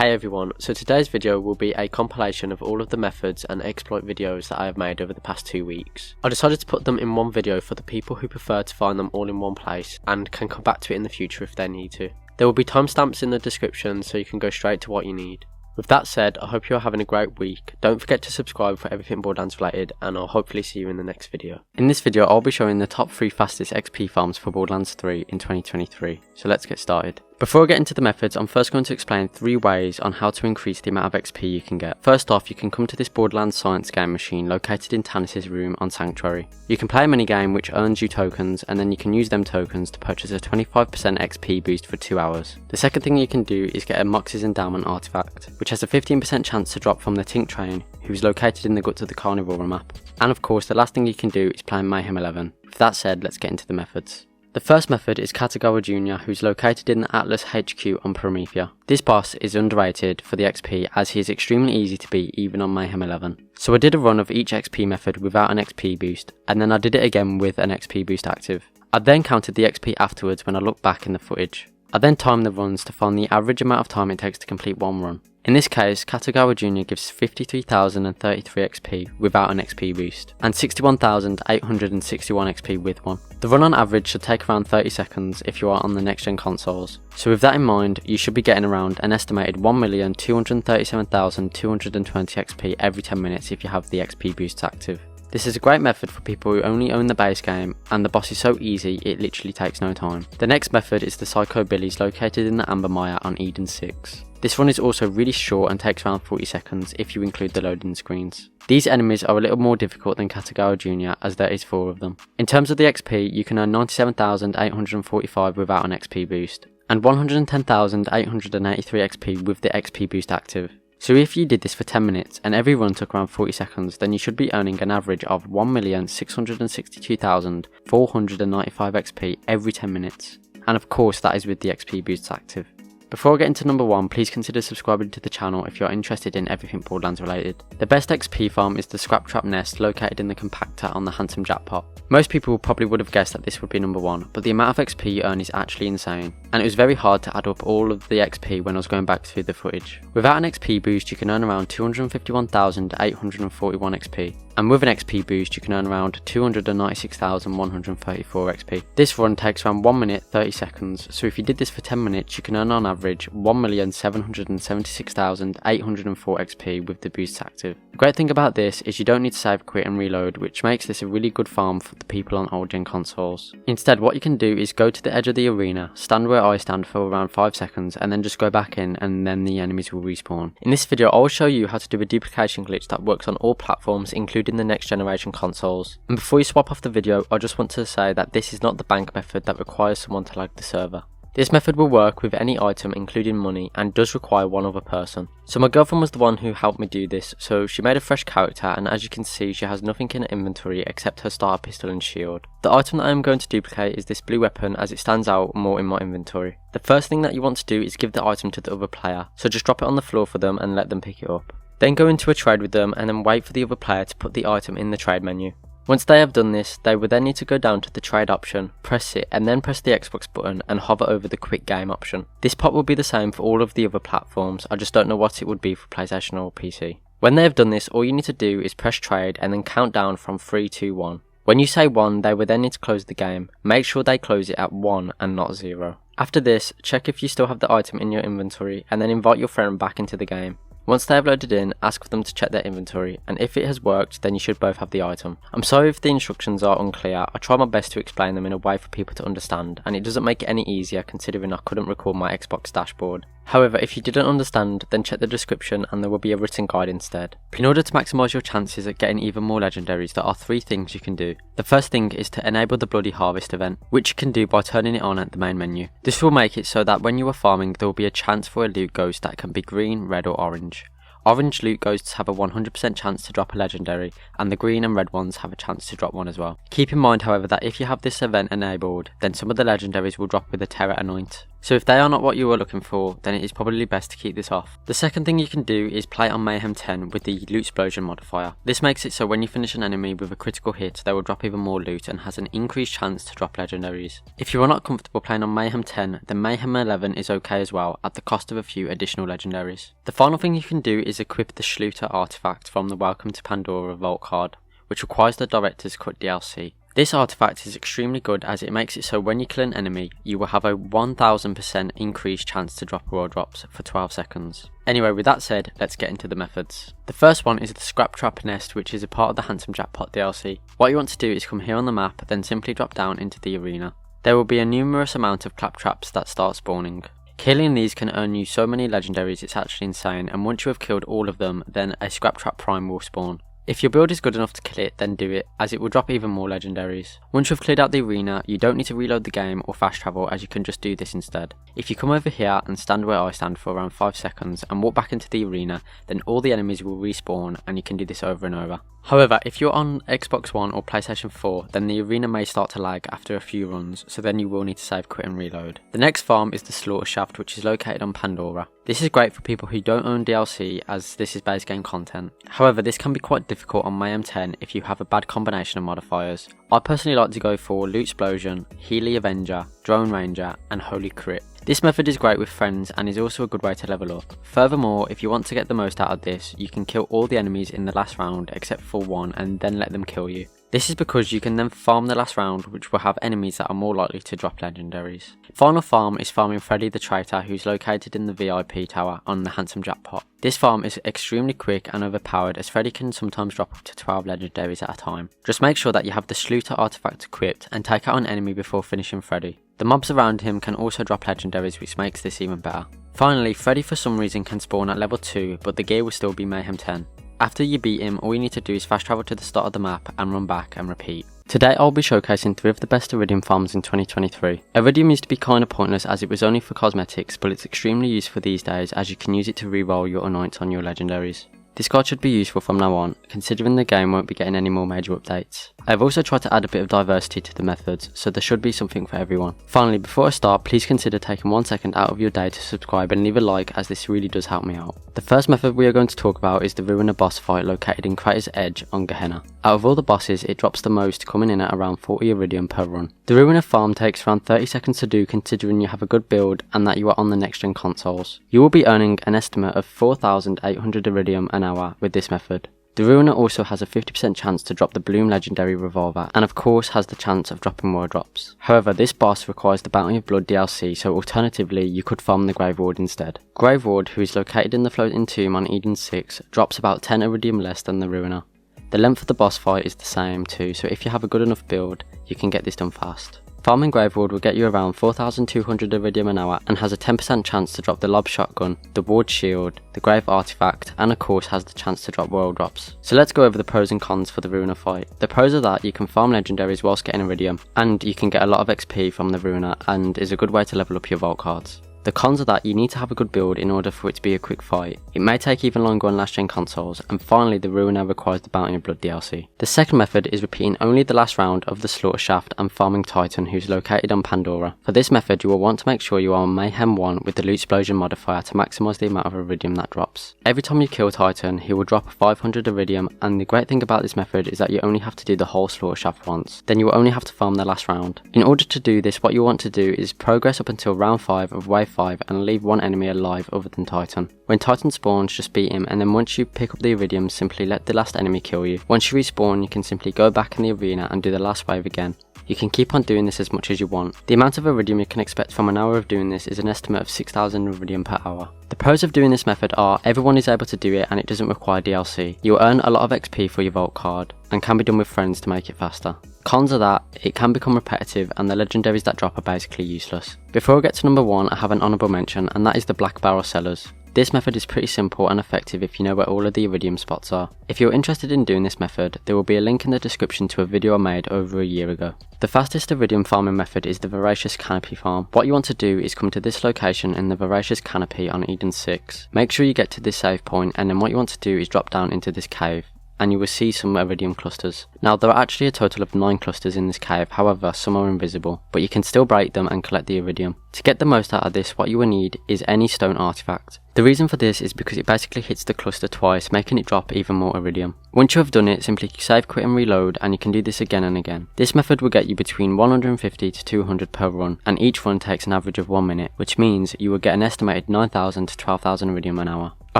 Hey everyone, so today's video will be a compilation of all of the methods and exploit videos that I have made over the past 2 weeks. I decided to put them in one video for the people who prefer to find them all in one place and can come back to it in the future if they need to. There will be timestamps in the description so you can go straight to what you need. With that said, I hope you are having a great week. Don't forget to subscribe for everything Borderlands related, and I'll hopefully see you in the next video. In this video I'll be showing the top 3 fastest XP farms for Borderlands 3 in 2023, so let's get started. Before I get into the methods, I'm first going to explain 3 ways on how to increase the amount of XP you can get. First off, you can come to this Borderlands science game machine located in Tannis' room on Sanctuary. You can play a minigame which earns you tokens, and then you can use them tokens to purchase a 25% XP boost for 2 hours. The second thing you can do is get a Mox's Endowment artifact, which has a 15% chance to drop from the Tink train, who is located in the guts of the Carnivora map. And of course, the last thing you can do is play Mayhem 11. With that said, let's get into the methods. The first method is Katagawa Jr., who's located in the Atlas HQ on Promethea. This boss is underrated for the XP as he is extremely easy to beat even on Mayhem 11. So I did a run of each XP method without an XP boost, and then I did it again with an XP boost active. I then counted the XP afterwards when I looked back in the footage. I then timed the runs to find the average amount of time it takes to complete one run. In this case, Katagawa Jr. gives 53,033 XP without an XP boost, and 61,861 XP with one. The run on average should take around 30 seconds if you are on the next gen consoles, so with that in mind, you should be getting around an estimated 1,237,220 XP every 10 minutes if you have the XP boosts active. This is a great method for people who only own the base game, and the boss is so easy it literally takes no time. The next method is the Psycho Billies located in the Amber Mire on Eden 6. This run is also really short and takes around 40 seconds if you include the loading screens. These enemies are a little more difficult than Katagawa Jr. as there is 4 of them. In terms of the XP, you can earn 97,845 without an XP boost, and 110,883 XP with the XP boost active. So if you did this for 10 minutes and every run took around 40 seconds, then you should be earning an average of 1,662,495 XP every 10 minutes. And of course that is with the XP boosts active. Before I get into number 1, please consider subscribing to the channel if you're interested in everything Borderlands related. The best XP farm is the Scrap Trap Nest located in the compactor on the Handsome Jackpot. Most people probably would have guessed that this would be number 1, but the amount of XP you earn is actually insane, and it was very hard to add up all of the XP when I was going back through the footage. Without an XP boost you can earn around 251,841 XP, and with an XP boost you can earn around 296,134 XP. This run takes around 1 minute 30 seconds, so if you did this for 10 minutes you can earn on average 1,776,804 XP with the boosts active. The great thing about this is you don't need to save, quit and reload, which makes this a really good farm for the people on old gen consoles. Instead, what you can do is go to the edge of the arena, stand where I stand for around 5 seconds, and then just go back in, and then the enemies will respawn. In this video I will show you how to do a duplication glitch that works on all platforms including the next generation consoles. And before you swap off the video, I just want to say that this is not the bank method that requires someone to lag the server. This method will work with any item including money and does require one other person. So my girlfriend was the one who helped me do this, so she made a fresh character, and as you can see she has nothing in her inventory except her starter pistol and shield. The item that I am going to duplicate is this blue weapon as it stands out more in my inventory. The first thing that you want to do is give the item to the other player, so just drop it on the floor for them and let them pick it up. Then go into a trade with them and then wait for the other player to put the item in the trade menu. Once they have done this, they will then need to go down to the trade option, press it, and then press the Xbox button and hover over the quick game option. This pot will be the same for all of the other platforms, I just don't know what it would be for PlayStation or PC. When they have done this, all you need to do is press trade and then count down from 3, 2, 1. When you say 1, they will then need to close the game. Make sure they close it at 1 and not 0. After this, check if you still have the item in your inventory and then invite your friend back into the game. Once they have loaded in, ask for them to check their inventory, and if it has worked, then you should both have the item. I'm sorry if the instructions are unclear, I try my best to explain them in a way for people to understand, and it doesn't make it any easier considering I couldn't record my Xbox dashboard. However, if you didn't understand, then check the description and there will be a written guide instead. In order to maximise your chances at getting even more legendaries, there are 3 things you can do. The first thing is to enable the Bloody Harvest event, which you can do by turning it on at the main menu. This will make it so that when you are farming there will be a chance for a loot ghost that can be green, red or orange. Orange loot ghosts have a 100% chance to drop a legendary, and the green and red ones have a chance to drop one as well. Keep in mind however that if you have this event enabled, then some of the legendaries will drop with a Terror Anoint. so if they are not what you are looking for, then it is probably best to keep this off. The second thing you can do is play on Mayhem 10 with the Loot Explosion modifier. This makes it so when you finish an enemy with a critical hit, they will drop even more loot and has an increased chance to drop legendaries. If you are not comfortable playing on Mayhem 10, then Mayhem 11 is okay as well, at the cost of a few additional legendaries. The final thing you can do is equip the Schluter artifact from the Welcome to Pandora vault card, which requires the Director's Cut DLC. This artifact is extremely good as it makes it so when you kill an enemy, you will have a 1000% increased chance to drop raw drops for 12 seconds. Anyway, with that said, let's get into the methods. The first one is the Scrap Trap Nest, which is a part of the Handsome Jackpot DLC. What you want to do is come here on the map, then simply drop down into the arena. There will be a numerous amount of claptraps that start spawning. Killing these can earn you so many legendaries, it's actually insane, and once you have killed all of them, then a Scrap Trap Prime will spawn. If your build is good enough to kill it, then do it, as it will drop even more legendaries. Once you've cleared out the arena, you don't need to reload the game or fast travel, as you can just do this instead. If you come over here and stand where I stand for around 5 seconds and walk back into the arena, then all the enemies will respawn and you can do this over and over. However, if you're on Xbox One or PlayStation 4, then the arena may start to lag after a few runs, so then you will need to save, quit and reload. The next farm is the Slaughter Shaft, which is located on Pandora. This is great for people who don't own DLC, as this is base game content. However, this can be quite difficult on Mayhem 10 if you have a bad combination of modifiers. I personally like to go for Loot Explosion, Healy Avenger, Drone Ranger and Holy Crit. This method is great with friends and is also a good way to level up. Furthermore, if you want to get the most out of this, you can kill all the enemies in the last round except for one and then let them kill you. This is because you can then farm the last round, which will have enemies that are more likely to drop legendaries. Final farm is farming Freddy the Traitor, who's located in the VIP tower on the Handsome Jackpot. This farm is extremely quick and overpowered, as Freddy can sometimes drop up to 12 legendaries at a time. Just make sure that you have the Schluter artifact equipped and take out an enemy before finishing Freddy. The mobs around him can also drop legendaries, which makes this even better. Finally, Freddy for some reason can spawn at level 2, but the gear will still be Mayhem 10. After you beat him, all you need to do is fast travel to the start of the map and run back and repeat. Today I'll be showcasing 3 of the best Eridium farms in 2023. Eridium used to be kinda pointless as it was only for cosmetics, but it's extremely useful these days as you can use it to reroll your anoints on your legendaries. This card should be useful from now on, considering the game won't be getting any more major updates. I have also tried to add a bit of diversity to the methods, so there should be something for everyone. Finally, before I start, please consider taking 1 second out of your day to subscribe and leave a like, as this really does help me out. The first method we are going to talk about is the Ruiner boss fight located in Crater's Edge on Gehenna. Out of all the bosses, it drops the most, coming in at around 40 Eridium per run. The Ruiner farm takes around 30 seconds to do, considering you have a good build and that you are on the next gen consoles. You will be earning an estimate of 4,800 Eridium an hour with this method. The Ruiner also has a 50% chance to drop the Bloom Legendary Revolver, and of course has the chance of dropping more drops. However, this boss requires the Bounty of Blood DLC, so alternatively you could farm the Grave Ward instead. Grave Ward, who is located in the floating tomb on Eden 6, drops about 10 Eridium less than the Ruiner. The length of the boss fight is the same too, so if you have a good enough build, you can get this done fast. Farming Grave Ward will get you around 4,200 Eridium an hour and has a 10% chance to drop the Lob Shotgun, the Ward Shield, the Grave Artifact, and of course has the chance to drop Royal Drops. So let's go over the pros and cons for the Ruiner fight. The pros are that you can farm legendaries whilst getting Eridium, and you can get a lot of XP from the Ruiner, and is a good way to level up your vault cards. The cons are that you need to have a good build in order for it to be a quick fight. It may take even longer on last gen consoles, and finally the Ruiner requires the Bounty of Blood DLC. The second method is repeating only the last round of the Slaughter Shaft and farming Titan, who's located on Pandora. For this method you will want to make sure you are on Mayhem 1 with the Loot Explosion modifier to maximise the amount of Eridium that drops. Every time you kill Titan, he will drop 500 Eridium, and the great thing about this method is that you only have to do the whole Slaughter Shaft once. Then you will only have to farm the last round. In order to do this, what you want to do is progress up until round 5 of wave 5 and leave one enemy alive other than Titan. When Titan spawns, just beat him, and then once you pick up the Eridium, simply let the last enemy kill you. Once you respawn, you can simply go back in the arena and do the last wave again. You can keep on doing this as much as you want. The amount of Eridium you can expect from an hour of doing this is an estimate of 6,000 Eridium per hour. The pros of doing this method are everyone is able to do it and it doesn't require DLC. You'll earn a lot of XP for your vault card and can be done with friends to make it faster. Cons are that it can become repetitive and the legendaries that drop are basically useless. Before I get to number 1, I have an honourable mention, and that is the Black Barrel Sellers. This method is pretty simple and effective if you know where all of the Eridium spots are. If you're interested in doing this method, there will be a link in the description to a video I made over a year ago. The fastest Eridium farming method is the Voracious Canopy farm. What you want to do is come to this location in the Voracious Canopy on Eden 6. Make sure you get to this save point, and then what you want to do is drop down into this cave. and you will see some Eridium clusters. Now there are actually a total of 9 clusters in this cave, however some are invisible, but you can still break them and collect the Eridium. To get the most out of this, what you will need is any stone artifact. The reason for this is because it basically hits the cluster twice, making it drop even more Eridium. Once you have done it, simply save, quit and reload, and you can do this again and again. This method will get you between 150 to 200 per run, and each run takes an average of 1 minute, which means you will get an estimated 9,000 to 12,000 Eridium an hour. I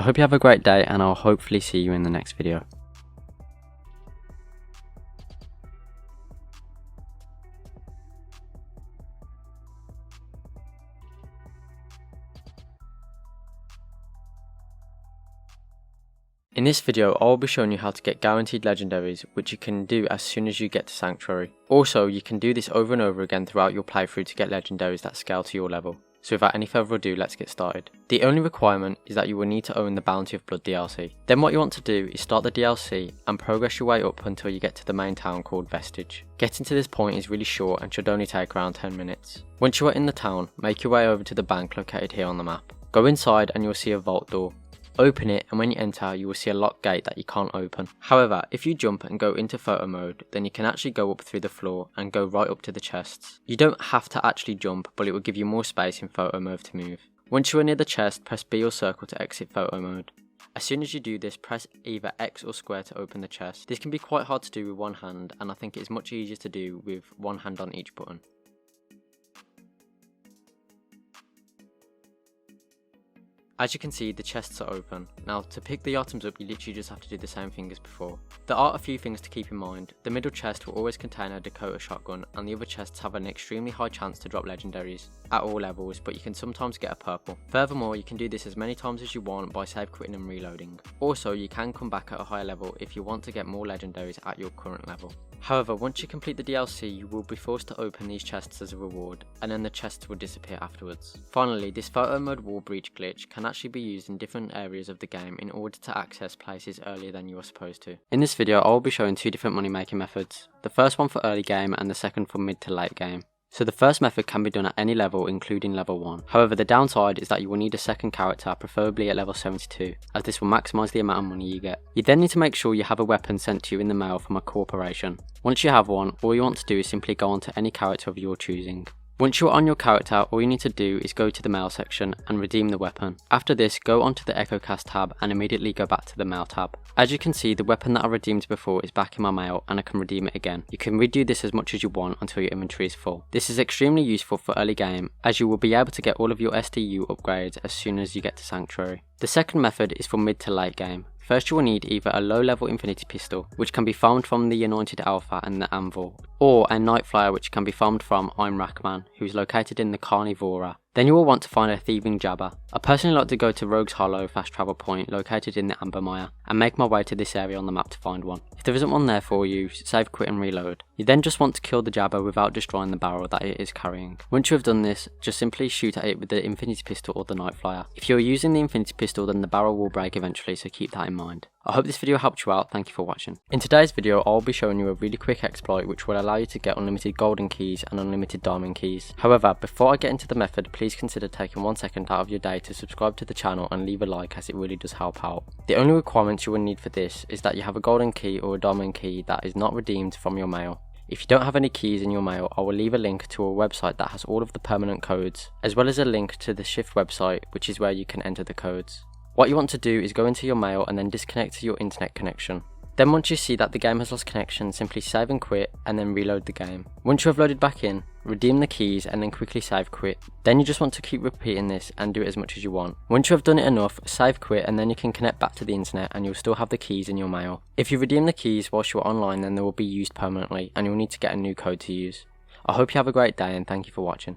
hope you have a great day, and I'll hopefully see you in the next video. In this video, I will be showing you how to get guaranteed legendaries, which you can do as soon as you get to Sanctuary. Also, you can do this over and over again throughout your playthrough to get legendaries that scale to your level. So without any further ado, let's get started. The only requirement is that you will need to own the Bounty of Blood DLC. Then what you want to do is start the DLC and progress your way up until you get to the main town called Vestige. Getting to this point is really short and should only take around 10 minutes. Once you are in the town, make your way over to the bank located here on the map. Go inside and you'll see a vault door. Open it, and when you enter you will see a locked gate that you can't open. However, if you jump and go into photo mode, then you can actually go up through the floor and go right up to the chests. You don't have to actually jump, but it will give you more space in photo mode to move. Once you are near the chest, press B or circle to exit photo mode. As soon as you do this, press either X or square to open the chest. This can be quite hard to do with one hand, and I think it is much easier to do with one hand on each button. As you can see, the chests are open. Now to pick the items up, you literally just have to do the same thing as before. There are a few things to keep in mind. The middle chest will always contain a Dakota shotgun, and the other chests have an extremely high chance to drop legendaries at all levels, but you can sometimes get a purple. Furthermore, you can do this as many times as you want by save quitting and reloading. Also, you can come back at a higher level if you want to get more legendaries at your current level. However, once you complete the DLC, you will be forced to open these chests as a reward, and then the chests will disappear afterwards. Finally, this photo mode wall breach glitch can actually be used in different areas of the game in order to access places earlier than you are supposed to. In this video, I will be showing 2 different money making methods. The first one for early game and the second for mid to late game. So the first method can be done at any level, including level 1. However, the downside is that you will need a second character, preferably at level 72, as this will maximise the amount of money you get. You then need to make sure you have a weapon sent to you in the mail from a corporation. Once you have one, all you want to do is simply go onto any character of your choosing. Once you are on your character, all you need to do is go to the mail section and redeem the weapon. After this, go onto the EchoCast tab and immediately go back to the mail tab. As you can see, the weapon that I redeemed before is back in my mail and I can redeem it again. You can redo this as much as you want until your inventory is full. This is extremely useful for early game, as you will be able to get all of your SDU upgrades as soon as you get to Sanctuary. The second method is for mid to late game. First you will need either a low level infinity pistol, which can be farmed from the Anointed Alpha and the Anvil, or a Night Flyer which can be farmed from I'm Rackman, who is located in the Carnivora. Then you will want to find a thieving jabber. I personally like to go to Rogue's Hollow fast travel point located in the Amber Mire and make my way to this area on the map to find one. If there isn't one there for you, save, quit and reload. You then just want to kill the jabber without destroying the barrel that it is carrying. Once you have done this, just simply shoot at it with the infinity pistol or the Night Flyer. If you are using the infinity pistol, then the barrel will break eventually, so keep that in mind. I hope this video helped you out. Thank you for watching. In today's video, I'll be showing you a really quick exploit which will allow you to get unlimited golden keys and unlimited diamond keys. However, before I get into the method, please consider taking 1 second out of your day to subscribe to the channel and leave a like, as it really does help out. The only requirements you will need for this is that you have a golden key or a diamond key that is not redeemed from your mail. If you don't have any keys in your mail, I will leave a link to a website that has all of the permanent codes, as well as a link to the Shift website, which is where you can enter the codes. What you want to do is go into your mail and then disconnect your internet connection. Then once you see that the game has lost connection, simply save and quit and then reload the game. Once you have loaded back in, redeem the keys and then quickly save quit. Then you just want to keep repeating this and do it as much as you want. Once you have done it enough, save quit and then you can connect back to the internet and you'll still have the keys in your mail. If you redeem the keys whilst you're online, then they will be used permanently and you'll need to get a new code to use. I hope you have a great day and thank you for watching.